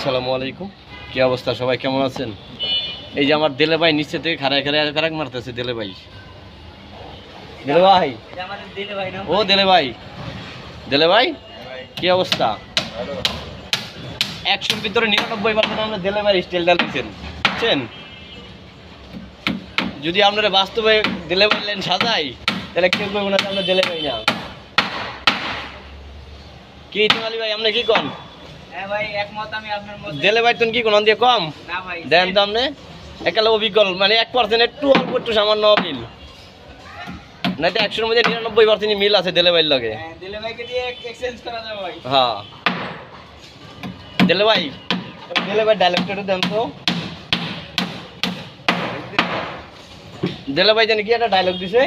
আসসালামু আলাইকুম। কি অবস্থা, সবাই কেমন আছেন? এই যে আমার দেলে ভাই নিচে থেকে খাড়ায় খাড়ায় কারাক মারতেছে। দেলে ভাই, দেলে ভাই, ও দেলে ভাই, দেলে ভাই, কি অবস্থা? 100-র ভিতরে 99% আমরা দেলে ভাই স্টাইলটা দিচ্ছেন, বুঝছেন? যদি আপনারা বাস্তবে দেলে ভাই লেন সাজাই, তাহলে কেউ কেউ না আমরা দেলে ভাই না। কি ইতিমালি ভাই, আপনি কি কন? দেলে ভাই তুমি কি কোন দিয়ে কম দেন তো আপনি? একালে অবিকল মানে 1% একটু অল্প একটু সামান্য মিল, না তো 100-র মধ্যে 99% মিল আছে দেলে ভাইয়ের লগে। হ্যাঁ দেলে ভাই, দেলে ভাই ডায়লগটা একটু দেন তো। দেলে ভাই জানি কি একটা ডায়লগ দিছে।